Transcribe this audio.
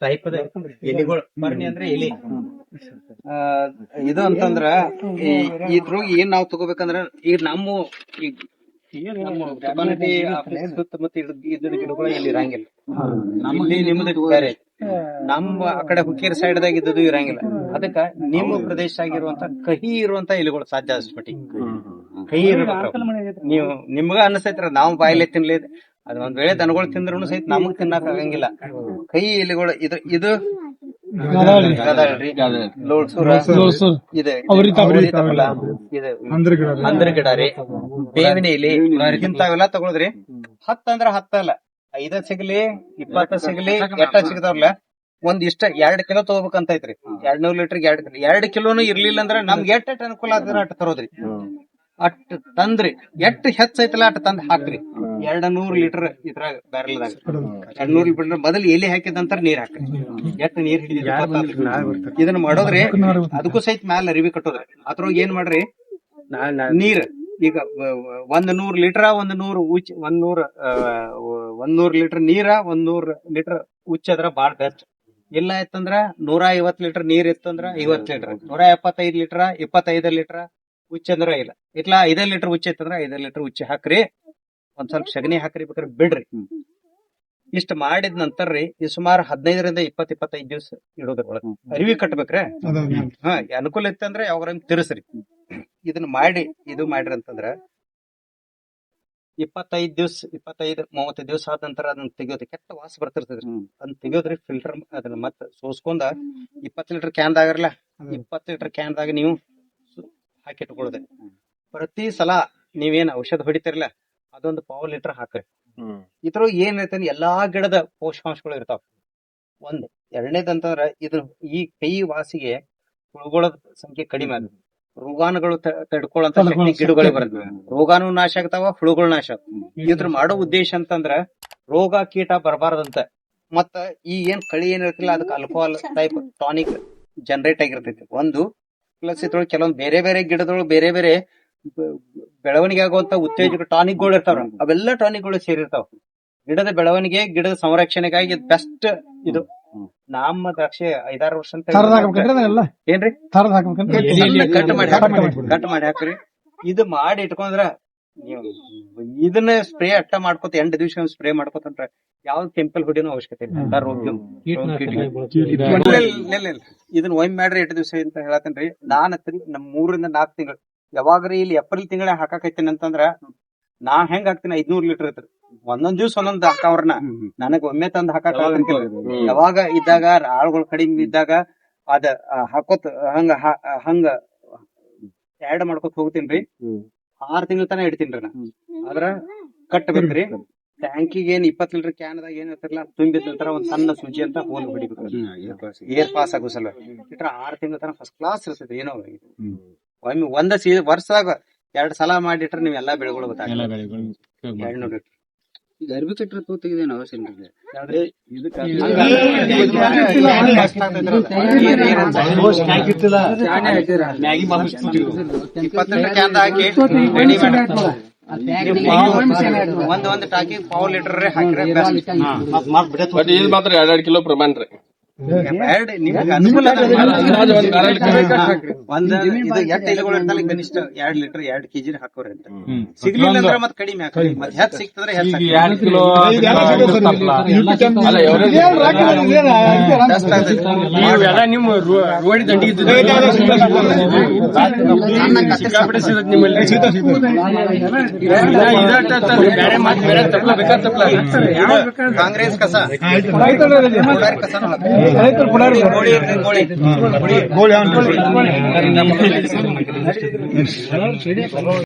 ಟೈಪದ ಎಲಿಗಳು ಬರ್ನಿ ಅಂದ್ರೆ ಎಲಿ ಇದು ಅಂತಂದ್ರ ಇದ್ರೊಳಗ ಏನ್ ನಾವ್ ತಗೋಬೇಕಂದ್ರ ಈಗ ನಮ್ಮ ಕಮ್ಯುನಿಟಿ ಸುತ್ತಮುತ್ತ ಇದ್ರ ಗಿಡಗಳು ಇಲ್ಲಿ ಇರಂಗಿಲ್ಲ. ನಮ್ದು ನಿಮ್ದು ಬೇರೆ, ನಮ್ಮ ಆ ಕಡೆ ಹುಕ್ಕೇರಿ ಸೈಡ್ ದಾಗ ಇದ್ದದು ಇರಂಗಿಲ್ಲ. ಅದಕ್ಕ ನಿಮ್ಮ ಪ್ರದೇಶ ಆಗಿರುವಂತ ಕಹಿ ಇರುವಂತ ಎಲಿಗಳು ಸಾಧ್ಯ ಮಟ್ಟಿಗೆ ಕಹಿ ಇರ್ಬೇಕು. ನೀವು ನಿಮ್ಗ ಅನ್ಸೈತ್ರ ನಾವು ಬಾಯಿಲೆ ತಿನ್ಲಿ, ಅದ್ ಒಂದ್ ವೇಳೆ ದನಗಳು ತಿಂದ್ರು ಸಹಿತ ನಮಗ್ ತಿನ್ನಕ್ ಆಗಂಗಿಲ್ಲ. ಕೈ ಎಲಿಗಳು ಇದು ಅಂದ್ರ ಗಿಡ ರೀ, ಬೇವಿನ ಎಲಿ ಇಂತಾವೆಲ್ಲ ತಗೊಳದ್ರಿ. 10 ಅಂದ್ರ 10 ಅಲ್ಲ, 5 ಸಿಗ್ಲಿ 20 ಸಿಗ್ಲಿ ಎಟ್ಟ ಸಿಗದವ್ರಲ್ಲ ಒಂದಿಷ್ಟ 2 ಕಿಲೋ ತಗೋಬೇಕಂತ ಐತ್ರಿ. 200 ಲೀಟರ್ 2 ಕಿಲೋನು ಇರ್ಲಿಲ್ಲ ಅಂದ್ರ ನಮ್ಗೆ ಎಷ್ಟ್ ಅನುಕೂಲ ಆಗ್ತದ ಅಟ್ ತರೋದ್ರಿ. ಅಟ್ ತಂದ್ರಿ ಎಷ್ಟ್ ಹೆಚ್ಚೈತಲ್ಲ ಅಟ್ ತಂದ್ ಹಾಕ್ರಿ. 200 ಲೀಟರ್ ಇದ್ರಾಗ ಬ್ಯಾರಲ್ದಾಗ 200 ಲೀಟರ್ ಮೊದಲು ಎಲೆ ಹಾಕಿದಂತರ ನೀರ್ ಹಾಕ್ರಿ. ಎಷ್ಟ್ ನೀರ್ ಹಿಡಿದ ಇದನ್ನ ಮಾಡೋದ್ರಿ. ಅದಕ್ಕೂ ಸಹಿತ ಮ್ಯಾಲ ಅರಿವಿ ಕಟ್ಟೋದ್ರಿ. ಅದ್ರೊಳಗ ಏನ್ ಮಾಡ್ರಿ, ನೀರ್ ಈಗ 100 ಲೀಟರ್ 100 ಲೀಟರ್ ನೀರ 100 ಲೀಟರ್ ಉಚ್ಚದ್ರ ಬಾಳ್ ಬೆಸ್ಟ್. ಇಲ್ಲ ಇತ್ತಂದ್ರ 150 ಲೀಟರ್ ನೀರ್ ಇತ್ತಂದ್ರ 50 ಲೀಟರ್, 175 ಲೀಟರ್ 25 ಲೀಟರ್ ಉಚ್ಚಂದ್ರ ಇಲ್ಲ. ಇಟ್ಲಾ 5 ಲೀಟರ್ ಉಚ್ಚ ಇತ್ತಂದ್ರ 5 ಲೀಟರ್ ಉಚ್ಚ ಹಾಕ್ರಿ. ಒಂದ್ ಸ್ವಲ್ಪ ಸಗಣಿ ಹಾಕ್ರಿ, ಬೇಕಾದ್ರೆ ಬಿಡ್ರಿ. ಇಷ್ಟ ಮಾಡಿದ ನಂತರ ರೀ ಸುಮಾರು 15 ರಿಂದ 25 ದಿವಸ ಇಡೋದ್ರ ಒಳಗ ಅರಿವಿ ಕಟ್ಬೇಕ್ರೆ. ಅನುಕೂಲ ಇತ್ತಂದ್ರ ಯಾವಾಗ ತಿರ್ಸ್ರಿ. ಇದನ್ನ ಮಾಡಿ ಇದು ಮಾಡ್ರಿ ಅಂತಂದ್ರ 25 ದಿವಸ 25-30 ದಿವಸ ಆದ ನಂತರ ಅದನ್ನ ತೆಗಿಯೋದು. ಕೆಟ್ಟ ವಾಸ ಬರ್ತಿರ್ತದ್ರಿ. ಅದನ್ನ ತೆಗಿಯೋದ್ರಿ. ಫಿಲ್ಟರ್ ಅದನ್ನ ಮತ್ತ ಸೋಸ್ಕೊಂಡ 20 ಲೀಟರ್ ಕ್ಯಾನ್ದಾಗರಲ್ಲ 20 ಲೀಟರ್ ಕ್ಯಾನ್ದಾಗ ನೀವು ಹಾಕಿಟ್ಕೊಳ್ಳೋದೆ. ಪ್ರತಿ ಸಲ ನೀವೇನ್ ಔಷಧ ಹೊಡಿತಿರಲ್ಲ ಅದೊಂದು 1/4 ಲೀಟರ್ ಹಾಕ್ರಿ. ಇದ್ರೊಳಗ ಏನ್ ಇರ್ತದೆ, ಎಲ್ಲಾ ಗಿಡದ ಪೋಷಕಾಂಶಗಳು ಇರ್ತಾವ. ಒಂದ್ ಎರಡನೇದಂತಂದ್ರ ಇದು ಈ ಕೈ ವಾಸಿಗೆ ಹುಳುಗಳ ಸಂಖ್ಯೆ ಕಡಿಮೆ ಆಗುತ್ತೆ. ರೋಗಾಣುಗಳು ತಡ್ಕೊಳ್ಳಂತ ಶಕ್ತಿ ಗಿಡಗಳಿಗೆ ಬರುತ್ತೆ. ರೋಗಾನು ನಾಶ ಆಗ್ತಾವ, ಹುಳುಗಳು ನಾಶ ಆಗ್ತಾವ. ಇದ್ರ ಮಾಡೋ ಉದ್ದೇಶ ಅಂತಂದ್ರ ರೋಗ ಕೀಟ ಬರಬಾರ್ದಂತ. ಮತ್ತ ಈ ಏನ್ ಕಳಿ ಏನಿರ್ತಿಲ್ಲ ಅದಕ್ಕೆ ಆಲ್ಕೋಹಾಲ್ ಟೈಪ್ ಟಾನಿಕ್ ಜನರೇಟ್ ಆಗಿರ್ತೈತಿ ಒಂದು. ಪ್ಲಸ್ ಇದ್ರೊಳಗೆ ಕೆಲವೊಂದ್ ಬೇರೆ ಬೇರೆ ಗಿಡದೊಳಗೆ ಬೇರೆ ಬೇರೆ ಬೆಳವಣಿಗೆ ಆಗುವಂತ ಉತ್ತೇಜಕ ಟಾನಿಕ್ಗಳು ಇರ್ತಾವ. ಅವೆಲ್ಲ ಟಾನಿಕ್ಗಳು ಸೇರಿರ್ತಾವ. ಗಿಡದ ಬೆಳವಣಿಗೆ ಗಿಡದ ಸಂರಕ್ಷಣೆಗಾಗಿ ಬೆಸ್ಟ್ ಇದು. ನಮ್ಮ ದ್ರಾಕ್ಷಿ 5-6 ವರ್ಷ ಅಂತ ಏನ್ರಿ ಕಟ್ ಮಾಡಿ ಹಾಕ್ರಿ. ಇದು ಮಾಡಿ ಇಟ್ಕೊಂಡ್ರ ನೀವು ಇದನ್ನ ಸ್ಪ್ರೇ ಅಟ್ಟ ಮಾಡ್ಕೊತ 8 ದಿವಸ ಸ್ಪ್ರೇ ಮಾಡ್ಕೊತಂದ್ರ ಯಾವ್ದು ಕೆಮಿಕಲ್ ಹೊಡಿನೋ ಅವಶ್ಯಕತೆ ಇಲ್ಲ. ಇದನ್ನ ಒಮ್ಮೆ ಮಾಡ್ರಿ 8 ದಿವಸ ಅಂತ ಹೇಳತ್ತೇನ್ರಿ. ನಾನ್ ನಮ್ 3 ರಿಂದ 4 ತಿಂಗಳು ಯಾವಾಗ್ರಿ ಇಲ್ಲಿ ಏಪ್ರಿಲ್ ತಿಂಗಳ ಹಾಕಾಕೈತೀನಿ ಅಂತಂದ್ರ ನಾ ಹೆಂಗ್ ಹಾಕ್ತೀನಿ 500 ಲೀಟರ್ ಇರ್ತೀರಿ. ಒಂದೊಂದ್ ದಿವ್ಸ ಒಂದೊಂದ್ ಹಾಕವ್ರನ್ನ ನನಗ್ ಒಮ್ಮೆ ತಂದ್ ಹಾಕಾಕ ಯಾವಾಗ ಇದ್ದಾಗ ಆಳುಗಳು ಕಡಿಮೆ ಇದ್ದಾಗ ಅದ ಹಾಕೋತ್ ಹಂಗ ಆಡ್ ಮಾಡ್ಕೊತ ಹೋಗ್ತೀನ್ರಿ. 6 ತಿಂಗಳ ತನ ಇಡ್ತೀನ್ರಿ ನಾ. ಆದ್ರ ಕಟ್ಟಬೇಕ್ರಿ. ಟ್ಯಾಂಕಿಗೆ ಏನ್ 20 ಲೀಟರ್ ಕ್ಯಾನ್ದಾಗ ಏನ್ ಇರ್ತಿರಲ್ಲ ತುಂಬಿದ ನಂತರ ಒಂದ್ ಸಣ್ಣ ಸೂಜಿ ಅಂತ ಹೋಲ್ ಹೊಡಿಬೇಕು. ಏರ್ ಪಾಸ್ ಆಗೋ ಸಲ 6 ತಿಂಗಳ ತನ ಫಸ್ಟ್ ಕ್ಲಾಸ್ ಇರ್ತೈತಿ. ಏನೋ ಒಮ್ಮೆ ವರ್ಷದಾಗ 2 ಸಲ ಮಾಡಿಟ್ರೆ ನೀವ್ ಎಲ್ಲಾ ಬೆಳೆಗಳು ಗೊತ್ತಾಗಲ್ಲ. 200 ಲೀಟರ್ ಈಗ ಅರ್ಬಿ ಕಟ್ಟರೆ ತೆಗೆದೇನು ಅವಶ್ಯ ಇಲ್ಲ. ಒಂದ್ ಟಾಕಿ 1/4 ಲೀಟರ್ ಹಾಕಿದ್ರೆ ಮಾತ್ರ 2 ಕಿಲೋ ಪ್ರಮಾಣ ರೀ. ಕನಿಷ್ಠ 2 ಲೀಟರ್ 2 ಕೆಜಿ ಹಾಕೋರಿ ಅಂತ. ಸಿಗ್ಲಿಲ್ಲ ಅಂದ್ರೆ ಮತ್ ಕಡಿಮೆ ಹಾಕ್ರಿ. ಮತ್ ಹೆಚ್ಚ ಸಿಕ್ತಂದ್ರೆ ರೋಡಿ ದಂಡಿ ಕಾಂಗ್ರೆಸ್ ಕಸ ಗೋಳಿ